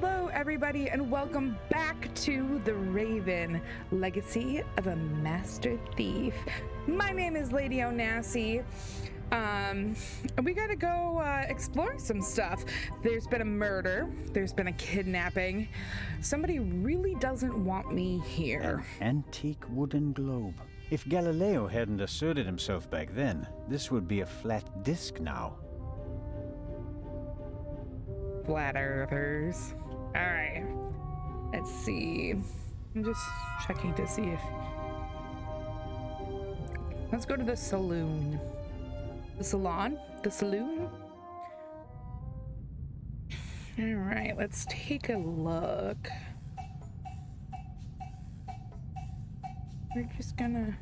Hello, everybody, and welcome back to The Raven, Legacy of a Master Thief. My name is Lady Onassi. We gotta go explore some stuff. There's been a murder. There's been a kidnapping. Somebody really doesn't want me here. An antique wooden globe. If Galileo hadn't asserted himself back then, this would be a flat disc now. Flat earthers. All right. Let's see. I'm just checking to see if... Let's go to the saloon. The salon? The saloon? All right, let's take a look. We're just gonna...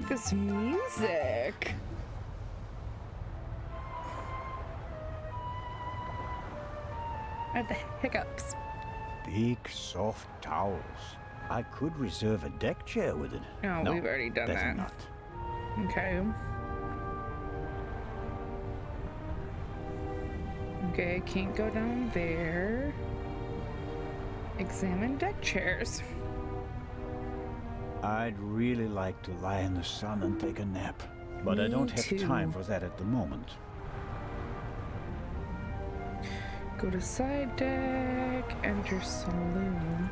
This music. I have the hiccups. Big, soft towels. I could reserve a deck chair with it. Oh, no, we've already done better that. Not. Okay. Okay, can't go down there. Examine deck chairs. I'd really like to lie in the sun and take a nap, but I Me don't have too. time for that at the moment. Go to side deck, enter saloon.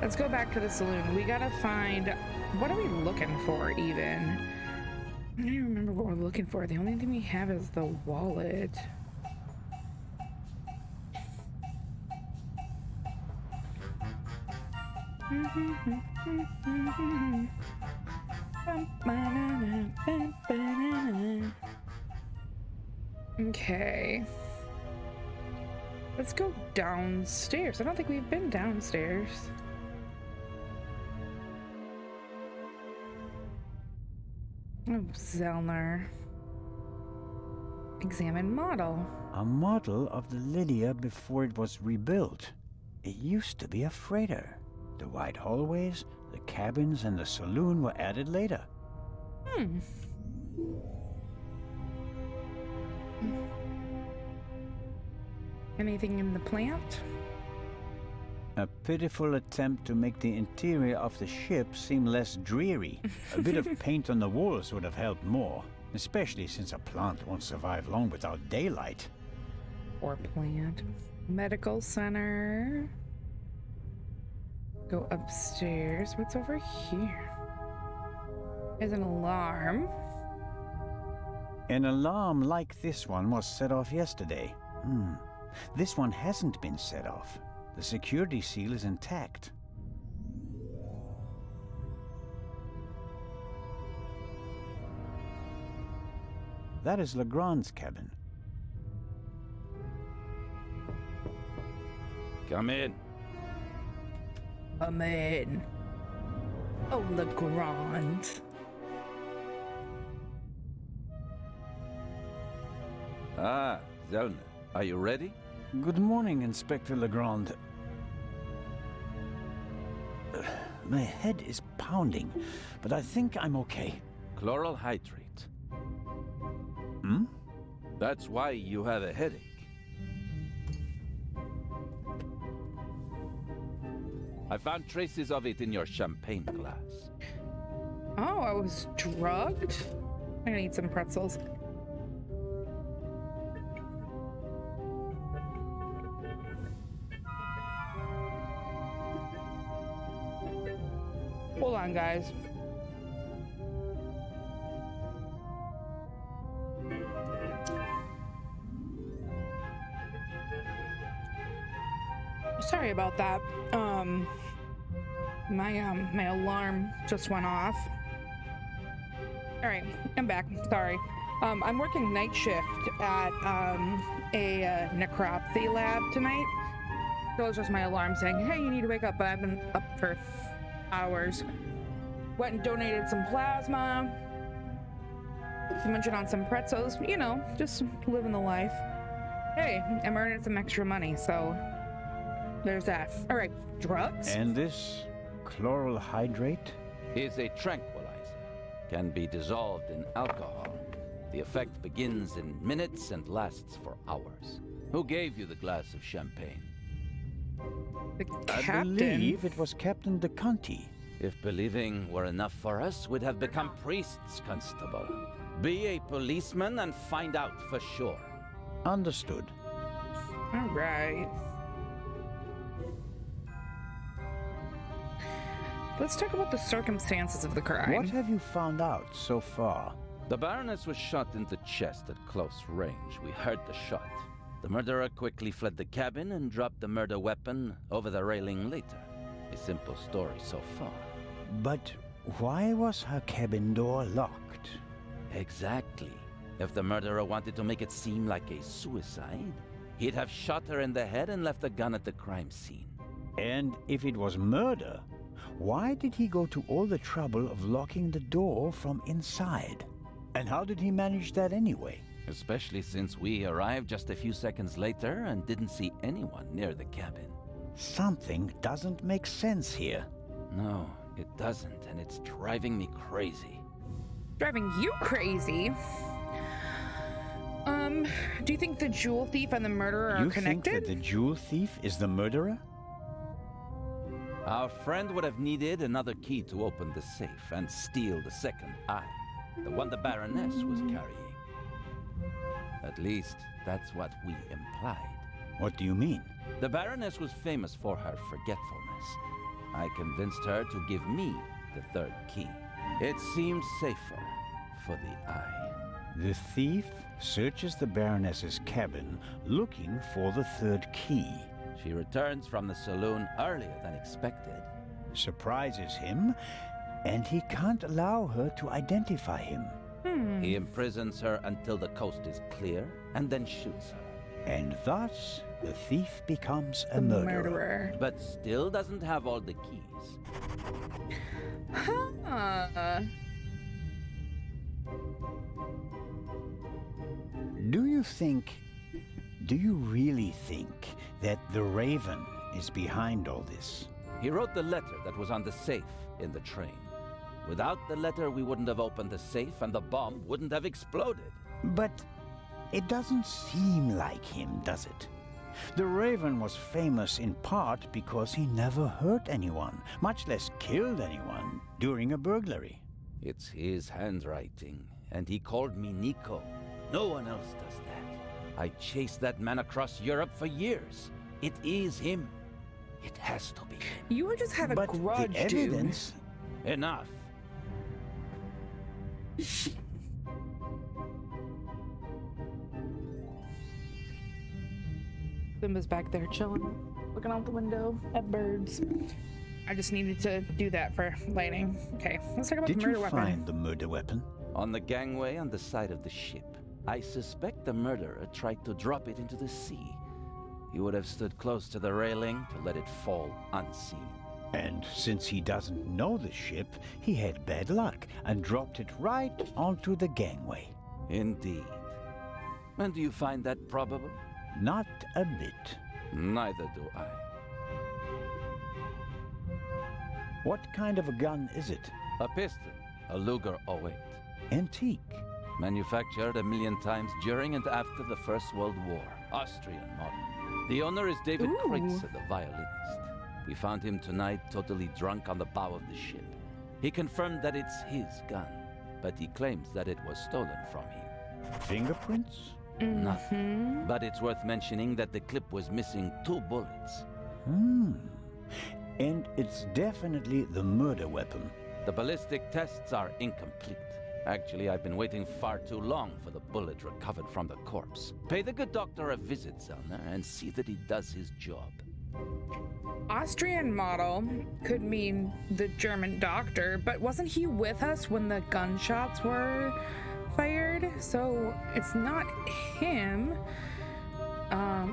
Let's go back to the saloon. We gotta find, what are we looking for even? I don't even remember what we're looking for. The only thing we have is the wallet. Okay. Let's go downstairs. I don't think we've been downstairs. Oh, Zellner. Examine model. A model of the Lydia before it was rebuilt. It used to be a freighter. The wide hallways, the cabins, and the saloon were added later. Anything in the plant? A pitiful attempt to make the interior of the ship seem less dreary. A bit of paint on the walls would have helped more, especially since a plant won't survive long without daylight. Or plant. Medical center. Go upstairs. What's over here? There's an alarm. An alarm like this one was set off yesterday. This one hasn't been set off. The security seal is intact. That is Legrand's cabin. Come in. Come in. Oh, Legrand. Ah, Zellner, are you ready? Good morning, Inspector Legrand. My head is pounding, but I think I'm okay. Chloral hydrate. Hmm? That's why you have a headache. I found traces of it in your champagne glass. Oh, I was drugged? I'm gonna eat some pretzels. Hold on, guys. Sorry about that. My alarm just went off. All right, I'm back. Sorry. I'm working night shift at a necropsy lab tonight. So it's just my alarm saying, hey, you need to wake up, but I've been up for hours. Went and donated some plasma. munching on some pretzels, you know, just living the life. Hey, I'm earning some extra money, so there's that. All right, drugs? And this chloral hydrate? Is a tranquilizer. Can be dissolved in alcohol. The effect begins in minutes and lasts for hours. Who gave you the glass of champagne? The I captain. believe it was Captain De Conti. If believing were enough for us, we'd have become priests, Constable. Be a policeman and find out for sure. Understood. All right. Let's talk about the circumstances of the crime. What have you found out so far? The Baroness was shot in the chest at close range. We heard the shot. The murderer quickly fled the cabin and dropped the murder weapon over the railing later. A simple story so far. But why was her cabin door locked? Exactly. If the murderer wanted to make it seem like a suicide, he'd have shot her in the head and left the gun at the crime scene. And if it was murder, why did he go to all the trouble of locking the door from inside? And how did he manage that anyway? Especially since we arrived just a few seconds later and didn't see anyone near the cabin. Something doesn't make sense here. No, it doesn't, and it's driving me crazy. Driving you crazy? Do you think the jewel thief and the murderer are You connected? think that the jewel thief is the murderer? Our friend would have needed another key to open the safe and steal the second eye, the one the Baroness was carrying. At least, that's what we implied. What do you mean? The Baroness was famous for her forgetfulness. I convinced her to give me the third key. It seemed safer for the eye. The thief searches the Baroness's cabin looking for the third key. She returns from the saloon earlier than expected. Surprises him, and he can't allow her to identify him. He imprisons her until the coast is clear, and then shoots her. And thus, the thief becomes a The murderer. But still doesn't have all the keys. Huh. Do you really think that the Raven is behind all this? He wrote the letter that was on the safe in the train. Without the letter, we wouldn't have opened the safe and the bomb wouldn't have exploded. But it doesn't seem like him, does it? The Raven was famous in part because he never hurt anyone, much less killed anyone, during a burglary. It's his handwriting, and he called me Nico. No one else does that. I chased that man across Europe for years. It is him. It has to be him. You just have a But grudge, the evidence... Enough. Simba's back there chilling, looking out the window at birds. I just needed to do that for lighting. Okay, let's talk about Did the murder you weapon. find the murder weapon? On the gangway on the side of the ship. I suspect the murderer tried to drop it into the sea. He would have stood close to the railing to let it fall unseen. And since he doesn't know the ship, he had bad luck and dropped it right onto the gangway. Indeed. And do you find that probable? Not a bit. Neither do I. What kind of a gun is it? A pistol, a Luger 08. Antique. Manufactured 1 million times during and after the First World War. Austrian model. The owner is David Ooh. Kreutzer, the violinist. We found him tonight totally drunk on the bow of the ship. He confirmed that it's his gun, but he claims that it was stolen from him. Fingerprints? Nothing. But it's worth mentioning that the clip was missing 2 bullets. And it's definitely the murder weapon. The ballistic tests are incomplete. Actually, I've been waiting far too long for the bullet recovered from the corpse. Pay the good doctor a visit, Zellner, and see that he does his job. Austrian model could mean the German doctor, but wasn't he with us when the gunshots were fired? So it's not him.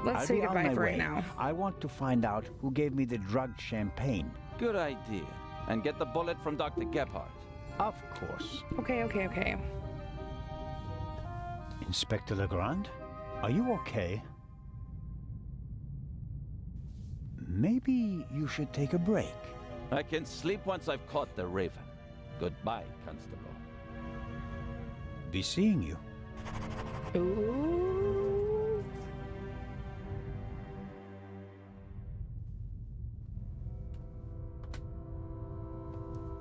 Let's I'll say be on goodbye my for right way. now. I want to find out who gave me the drugged champagne. Good idea. And get the bullet from Dr. Gebhardt. Of course. Okay. Inspector Legrand? Are you okay? Maybe you should take a break. I can sleep once I've caught the Raven. Goodbye, Constable. Be seeing you. Ooh.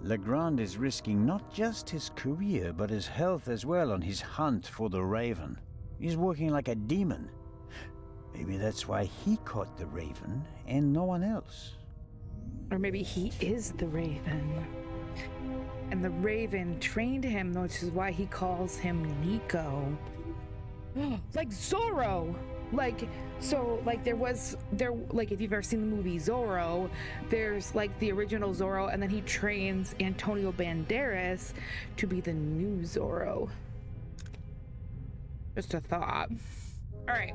Legrand is risking not just his career, but his health as well on his hunt for the Raven. He's working like a demon. Maybe that's why he caught the Raven and no one else. Or maybe he is the Raven. And the Raven trained him, which is why he calls him Nico. Like Zorro! Like if you've ever seen the movie Zorro, there's like the original Zorro, and then he trains Antonio Banderas to be the new Zorro. Just a thought. Alright.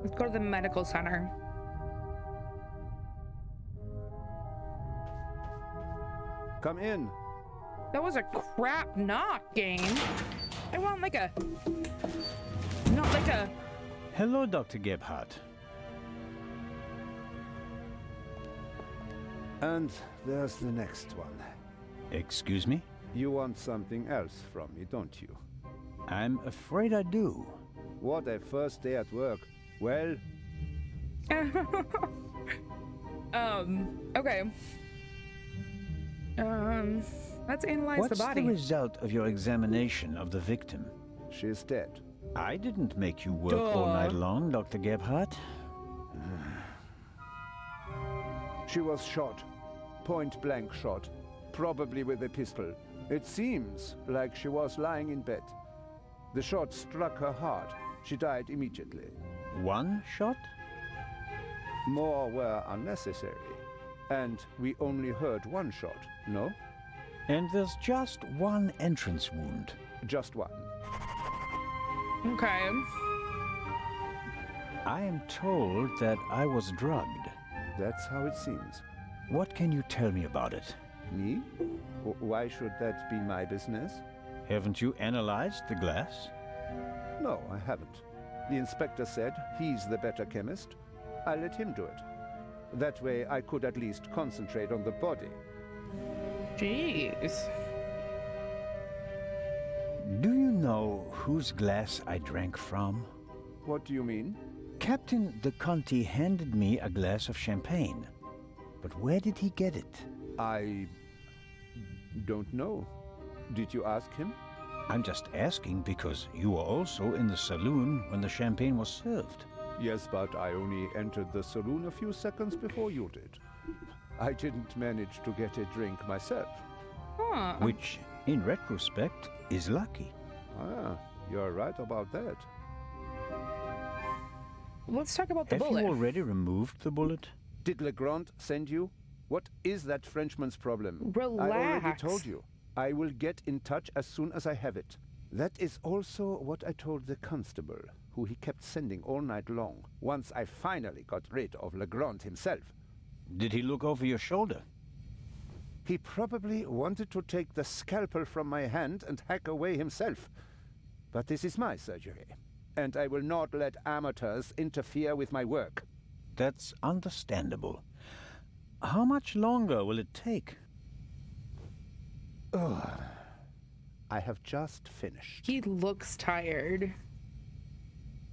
Let's go to the medical center. Come in. That was a crap knock, game. I want like a... Not like a... Hello, Dr. Gebhardt. And there's the next one. Excuse me? You want something else from me, don't you? I'm afraid I do. What a first day at work. Well... okay. Let's analyze What's the body. the result of your examination of the victim? She's dead. I didn't make you work all night long, Dr. Gebhardt. She was shot. Point-blank shot. Probably with a pistol. It seems like she was lying in bed. The shot struck her heart. She died immediately. One shot? More were unnecessary. And we only heard one shot, no? And there's just one entrance wound. Just one. Okay. I am told that I was drugged. That's how it seems. What can you tell me about it? Me? Why should that be my business? Haven't you analyzed the glass? No, I haven't. The inspector said he's the better chemist. I let him do it. That way I could at least concentrate on the body. Jeez. Do you know whose glass I drank from? What do you mean? Captain de Conti handed me a glass of champagne. But where did he get it? I don't know. Did you ask him? I'm just asking because you were also in the saloon when the champagne was served. Yes, but I only entered the saloon a few seconds before you did. I didn't manage to get a drink myself. Huh. Which, in retrospect, is lucky. Ah, you're right about that. Let's talk about the Have bullet. you already removed the bullet? Did Legrand send you? What is that Frenchman's problem? Relax. I already told you. I will get in touch as soon as I have it. That is also what I told the constable, who he kept sending all night long, once I finally got rid of Legrand himself. Did he look over your shoulder? He probably wanted to take the scalpel from my hand and hack away himself. But this is my surgery, and I will not let amateurs interfere with my work. That's understandable. How much longer will it take? I have just finished. He looks tired.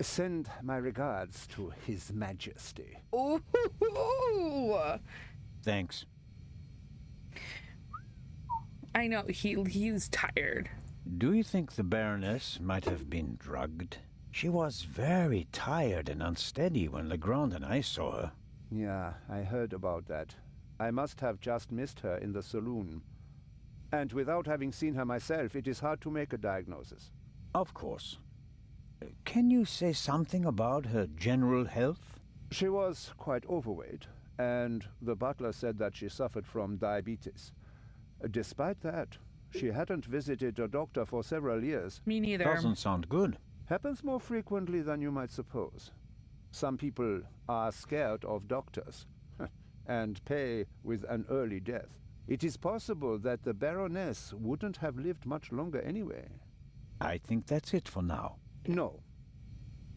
Send my regards to His Majesty. Ooh. Thanks. I know, he's tired. Do you think the Baroness might have been drugged? She was very tired and unsteady when Legrand and I saw her. Yeah, I heard about that. I must have just missed her in the saloon. And without having seen her myself, it is hard to make a diagnosis. Of course. Can you say something about her general health? She was quite overweight, and the butler said that she suffered from diabetes. Despite that, she hadn't visited a doctor for several years. Me neither. Doesn't sound good. Happens more frequently than you might suppose. Some people are scared of doctors and pay with an early death. It is possible that the Baroness wouldn't have lived much longer anyway. I think that's it for now. No.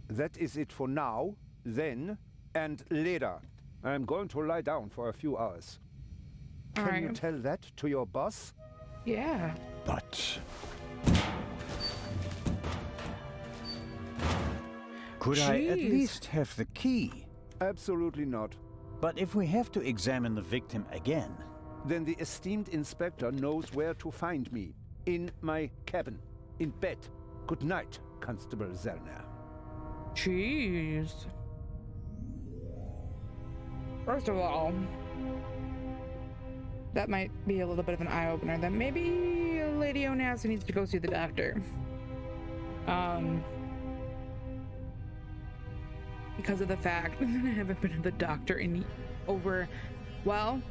That is it for now, then, and later. I'm going to lie down for a few hours. Can you tell that to your boss? Yeah. But... could I at Jeez. least have the key? Absolutely not. But if we have to examine the victim again... Then the esteemed inspector knows where to find me. In my cabin. In bed. Good night, Constable Zellner. Jeez. First of all, that might be a little bit of an eye-opener that maybe Lady Onassi needs to go see the doctor. Because of the fact that I haven't been to the doctor in over, well,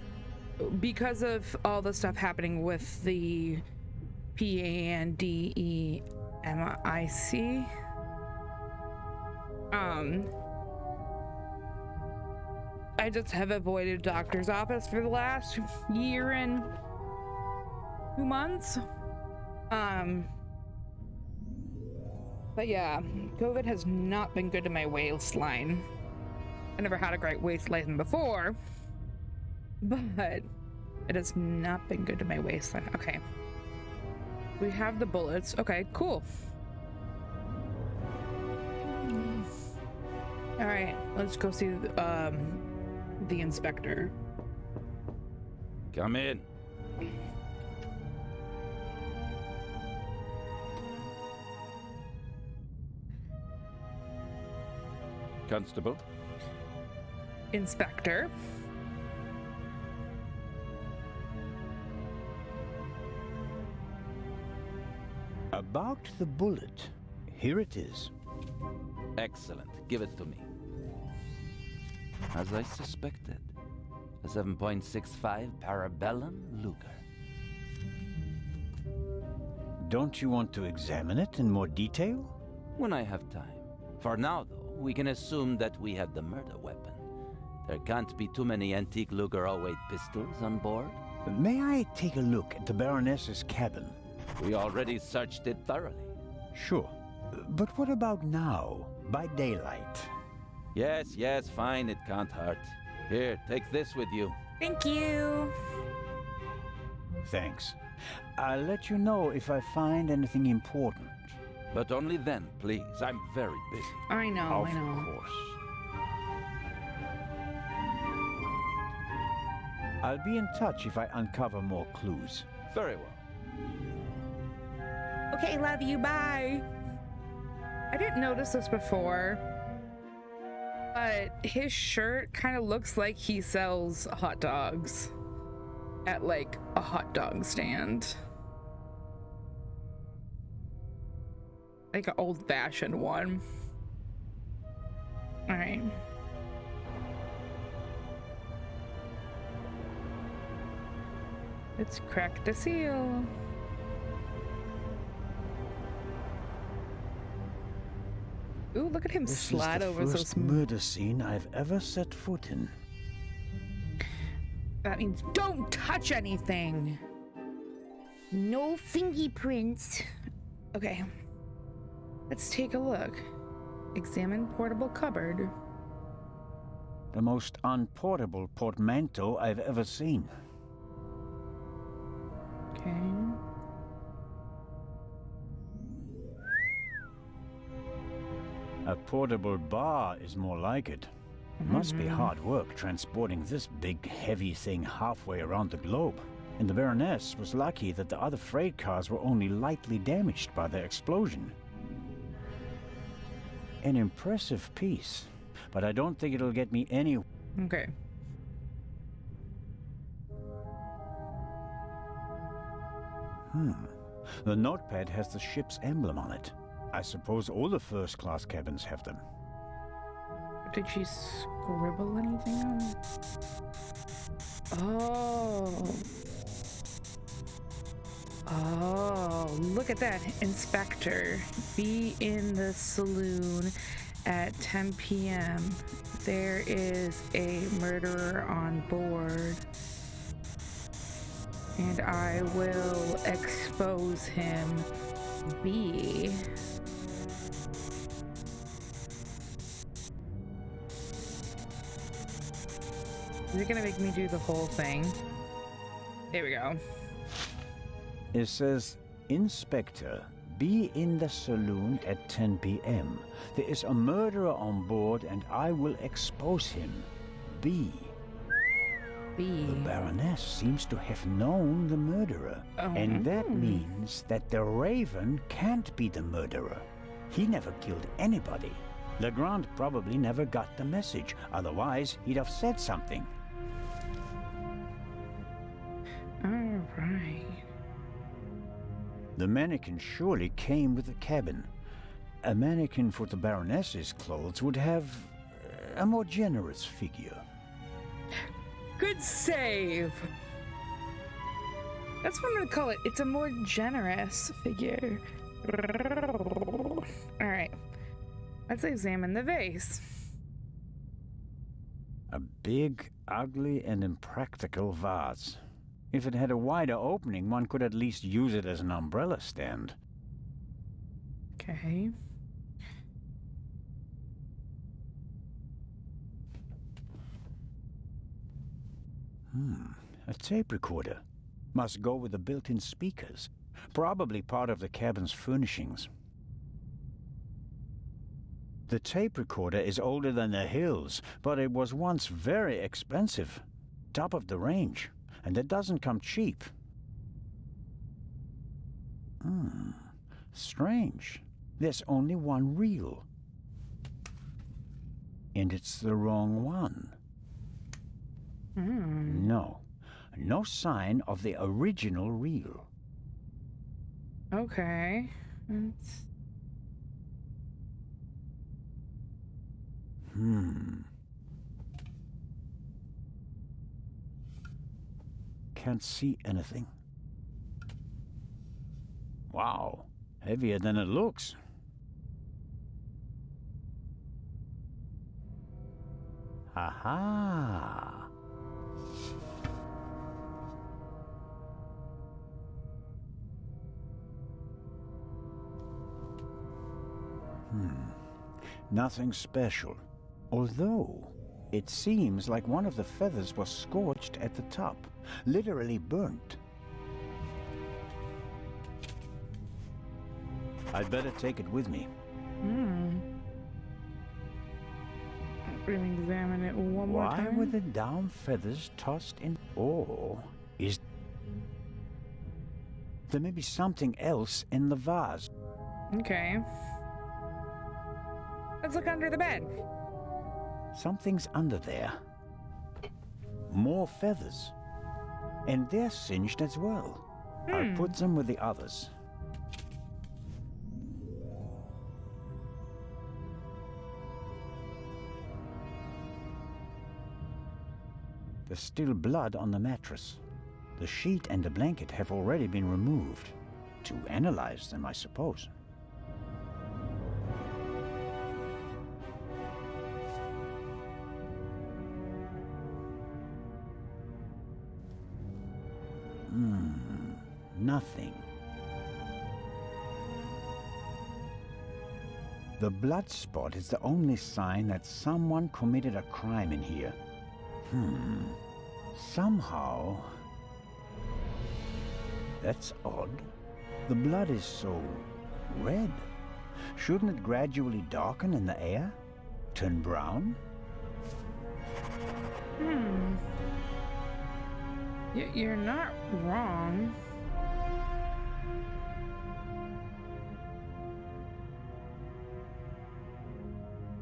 because of all the stuff happening with the pandemic. I just have avoided doctor's office for the last year and 2 months. But yeah, COVID has not been good to my waistline. I never had a great waistline before, but it has not been good to my waistline. Okay. We have the bullets. Okay, cool. All right, let's go see the inspector. Come in. Constable? Inspector. About the bullet. Here it is. Excellent. Give it to me. As I suspected, a 7.65 Parabellum Luger. Don't you want to examine it in more detail? When I have time. For now, though, we can assume that we have the murder weapon. There can't be too many antique Luger 08 pistols on board. May I take a look at the Baroness's cabin? We already searched it thoroughly. Sure. But what about now, by daylight? Yes, fine, it can't hurt. Here, take this with you. Thank you. Thanks. I'll let you know if I find anything important. But only then, please. I'm very busy. I know, Of I know. course. I'll be in touch if I uncover more clues. Very well. Okay, love you, bye. I didn't notice this before, but his shirt kind of looks like he sells hot dogs at like a hot dog stand. Like an old-fashioned one. All right. Let's crack the seal. Ooh, look at him slide over This so is the smooth. first murder scene I've ever set foot in. That means don't touch anything. No fingerprints. Okay. Let's take a look. Examine portable cupboard. The most unportable portmanteau I've ever seen. Okay. A portable bar is more like it. Must be hard work transporting this big, heavy thing halfway around the globe. And the Baroness was lucky that the other freight cars were only lightly damaged by the explosion. An impressive piece, but I don't think it'll get me any... Okay. The notepad has the ship's emblem on it. I suppose all the first-class cabins have them. Did she scribble anything on? Oh. Oh, look at that. Inspector. Be in the saloon at 10 p.m. There is a murderer on board. And I will expose him. B. Is it gonna make me do the whole thing? There we go. It says, Inspector, be in the saloon at 10 p.m. There is a murderer on board and I will expose him. B. B. The Baroness seems to have known the murderer. And that means that the Raven can't be the murderer. He never killed anybody. Legrand probably never got the message. Otherwise, he'd have said something. All right. The mannequin surely came with the cabin. A mannequin for the Baroness's clothes would have a more generous figure. Good save. That's what I'm gonna call it. It's a more generous figure. All right. Let's examine the vase. A big, ugly, and impractical vase. If it had a wider opening, one could at least use it as an umbrella stand. Okay. A tape recorder. Must go with the built-in speakers. Probably part of the cabin's furnishings. The tape recorder is older than the hills, but it was once very expensive. Top of the range. And that doesn't come cheap. Strange. There's only one reel. And it's the wrong one. No. No sign of the original reel. Okay. It's... Can't see anything. Wow. Heavier than it looks. Aha! Nothing special. Although, it seems like one of the feathers was scorched at the top. Literally burnt. I'd better take it with me. We're gonna examine it one more time. Why were the down feathers tossed in? Or is there may be something else in the vase? Okay. Let's look under the bed. Something's under there. More feathers. And they're singed as well. I'll put them with the others. There's still blood on the mattress. The sheet and the blanket have already been removed. To analyze them, I suppose. Nothing. The blood spot is the only sign that someone committed a crime in here. Somehow... That's odd. The blood is so red. Shouldn't it gradually darken in the air? Turn brown? You're not wrong.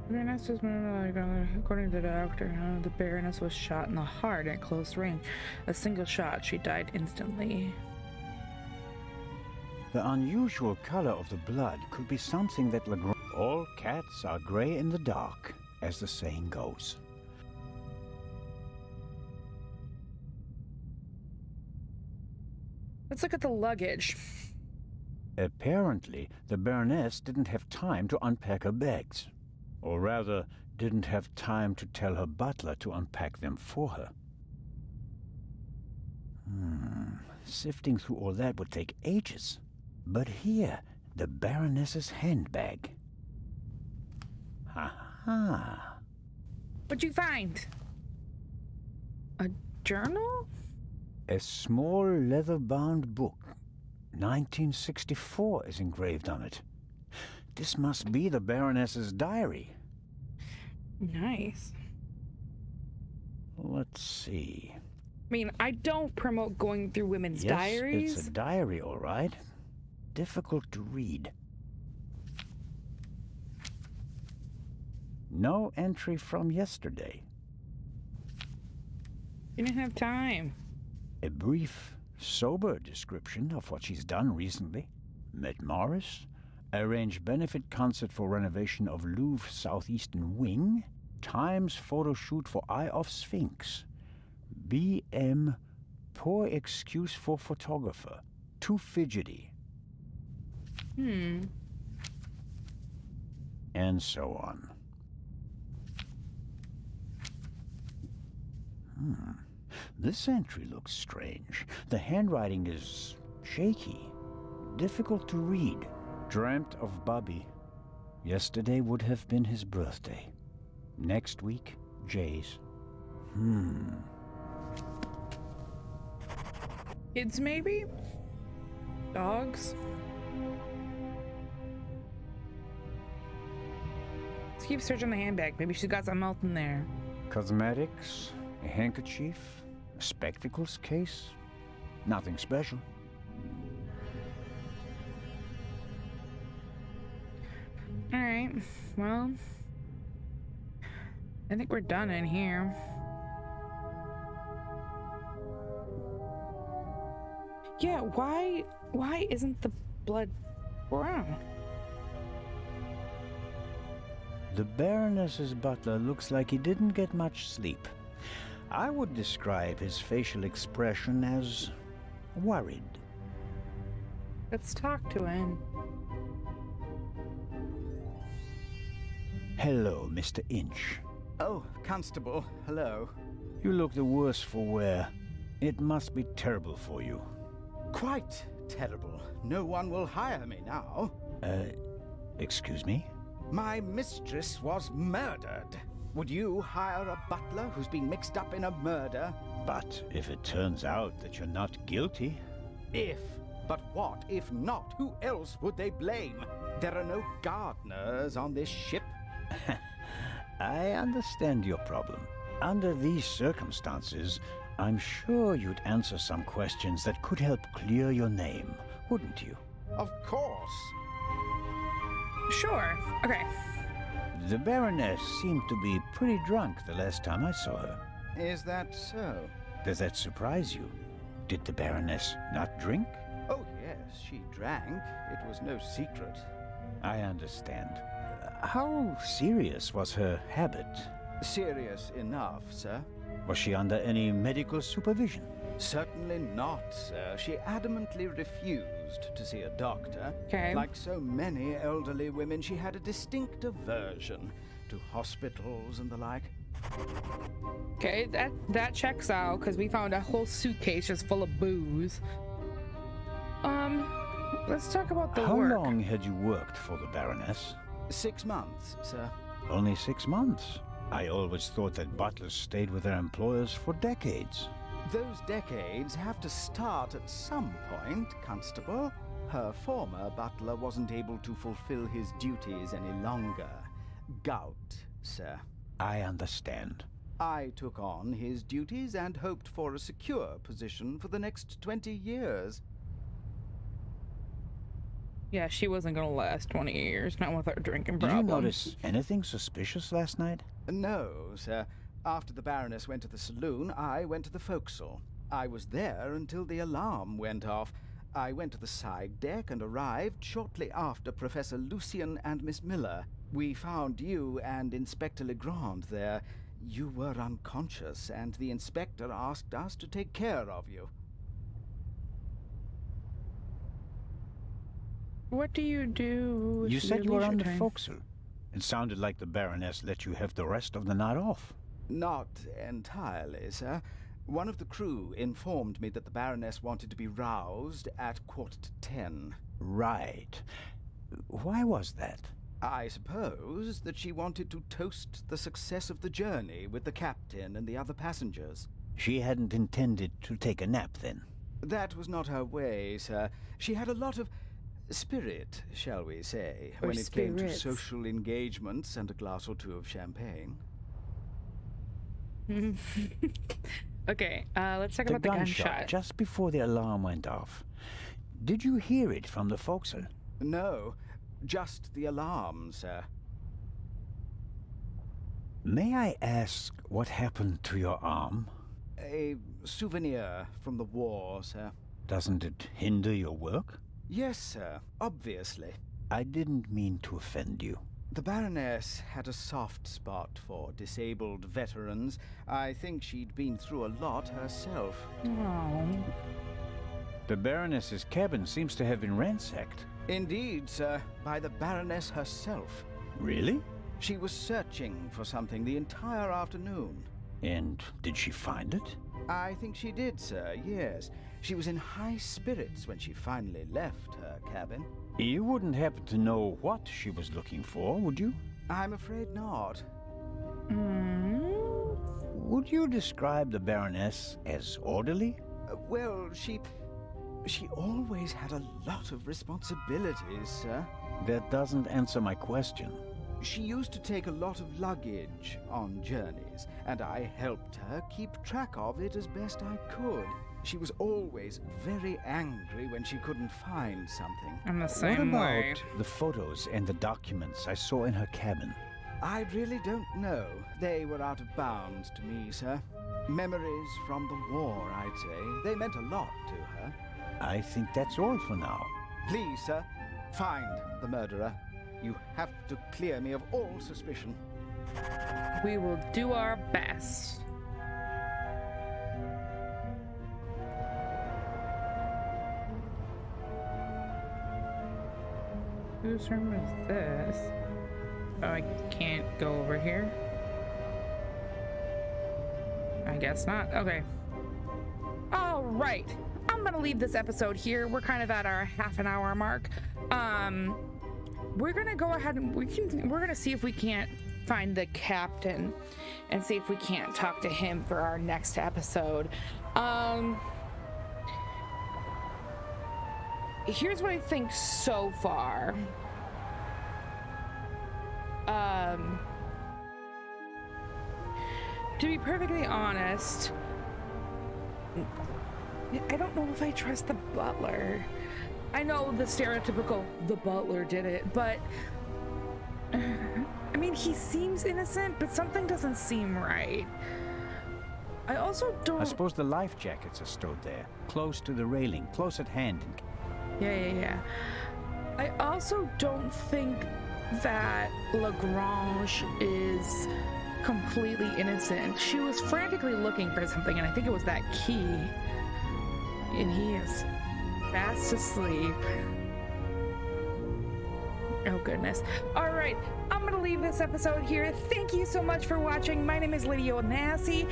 Baroness was according to the doctor, the Baroness was shot in the heart at close range. A single shot, she died instantly. The unusual color of the blood could be something that Legrand... All cats are gray in the dark, as the saying goes. Let's look at the luggage. Apparently, the Baroness didn't have time to unpack her bags. Or rather, didn't have time to tell her butler to unpack them for her. Sifting through all that would take ages. But here, the Baroness's handbag. Ha-ha. What'd you find? A journal? A small leather-bound book. 1964 is engraved on it. This must be the Baroness's diary. Nice. Let's see. I mean, I don't promote going through women's Yes, diaries. it's a diary, all right. Difficult to read. No entry from yesterday. You didn't have time. A brief, sober description of what she's done recently. Met Morris, arranged benefit concert for renovation of Louvre Southeastern Wing, Times photo shoot for Eye of Sphinx, BM, poor excuse for photographer, too fidgety, and so on. This entry looks strange. The handwriting is shaky, difficult to read. Dreamt of Bobby. Yesterday would have been his birthday. Next week, Jay's. Kids, maybe? Dogs? Let's keep searching the handbag. Maybe she's got something else in there. Cosmetics, a handkerchief, a spectacles case. Nothing special. Alright, well, I think we're done in here. Yeah, why isn't the blood brown? The Baroness's butler looks like he didn't get much sleep. I would describe his facial expression as worried. Let's talk to him. Hello, Mr. Inch. Oh, Constable, hello. You look the worse for wear. It must be terrible for you. Quite terrible. No one will hire me now. Excuse me? My mistress was murdered. Would you hire a butler who's been mixed up in a murder? But if it turns out that you're not guilty... If. But what if not? Who else would they blame? There are no gardeners on this ship. I understand your problem. Under these circumstances, I'm sure you'd answer some questions that could help clear your name, wouldn't you? Of course. Sure. Okay. The Baroness seemed to be pretty drunk the last time I saw her. Is that so? Does that surprise you? Did the Baroness not drink? Oh, yes, she drank. It was no secret. I understand. How serious was her habit? Serious enough, sir. Was she under any medical supervision? Certainly not, sir. She adamantly refused to see a doctor. Okay. Like so many elderly women, she had a distinct aversion to hospitals and the like. Okay, that checks out because we found a whole suitcase just full of booze. Let's talk about the work. How long had you worked for the Baroness? 6 months, sir. Only 6 months. I always thought that butlers stayed with their employers for decades. Those decades have to start at some point, Constable. Her former butler wasn't able to fulfill his duties any longer. Gout, sir. I understand. I took on his duties and hoped for a secure position for the next 20 years. Yeah, she wasn't gonna last 20 years, not with her drinking Did problem. you notice anything suspicious last night? No, sir. After the Baroness went to the saloon, I went to the forecastle. I was there until the alarm went off. I went to the side deck and arrived shortly after Professor Lucien and Miss Miller. We found you and Inspector Legrand there. You were unconscious, and the inspector asked us to take care of you. What do you do with You said you your were on leisure the time? forecastle. It sounded like the Baroness let you have the rest of the night off. Not entirely, sir. One of the crew informed me that the Baroness wanted to be roused at 10:15. Right. Why was that? I suppose that she wanted to toast the success of the journey with the captain and the other passengers. She hadn't intended to take a nap then. That was not her way, sir. She had a lot of spirit, shall we say, Or when it came to spirits. social engagements and a glass or two of champagne. Okay, let's talk The about the gunshot. just before the alarm went off. Did you hear it from the forecastle? No, just the alarm, sir. May I ask what happened to your arm? A souvenir from the war, sir. Doesn't it hinder your work? Yes, sir, obviously. I didn't mean to offend you. The Baroness had a soft spot for disabled veterans. I think she'd been through a lot herself. Oh. The Baroness's cabin seems to have been ransacked. Indeed, sir, by the Baroness herself. Really? She was searching for something the entire afternoon. And did she find it? I think she did, sir, yes. She was in high spirits when she finally left her cabin. You wouldn't happen to know what she was looking for, would you? I'm afraid not. Would you describe the Baroness as orderly? Well, she always had a lot of responsibilities, sir. That doesn't answer my question. She used to take a lot of luggage on journeys, and I helped her keep track of it as best I could. She was always very angry when she couldn't find something. I'm the What same about way. the photos and the documents I saw in her cabin? I really don't know. They were out of bounds to me, sir. Memories from the war, I'd say. They meant a lot to her. I think that's all for now. Please, sir, find the murderer. You have to clear me of all suspicion. We will do our best. Whose room is this? Oh, I can't go over here. I guess not. Okay. All right. I'm gonna leave this episode here. We're kind of at our half an hour mark. We're gonna go ahead and we're gonna see if we can't find the captain and see if we can't talk to him for our next episode. Here's what I think so far. To be perfectly honest, I don't know if I trust the butler. I know the stereotypical the butler did it, but I mean, he seems innocent, but something doesn't seem right. I also don't. I suppose the life jackets are stowed there, close to the railing, close at hand. Yeah. I also don't think that Lagrange is completely innocent. She was frantically looking for something, and I think it was that key. And he is fast asleep. Oh goodness. All right, I'm gonna leave this episode here. Thank you so much for watching. My name is Lydia Onassi.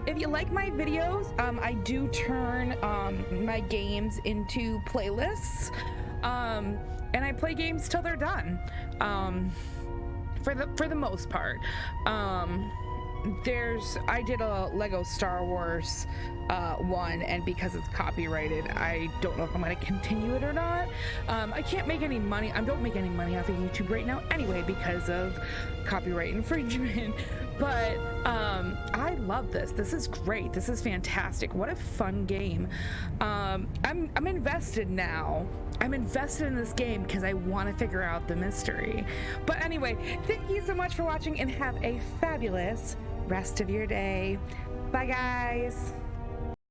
If you like my videos, I do turn my games into playlists, and I play games till they're done. For the most part. I did a Lego Star Wars one, and because it's copyrighted, I don't know if I'm going to continue it or not. I can't make any money. I don't make any money off of YouTube right now anyway because of copyright infringement. But I love this. This is great. This is fantastic. What a fun game. I'm invested now. I'm invested in this game because I want to figure out the mystery. But anyway, thank you so much for watching and have a fabulous rest of your day. Bye, guys.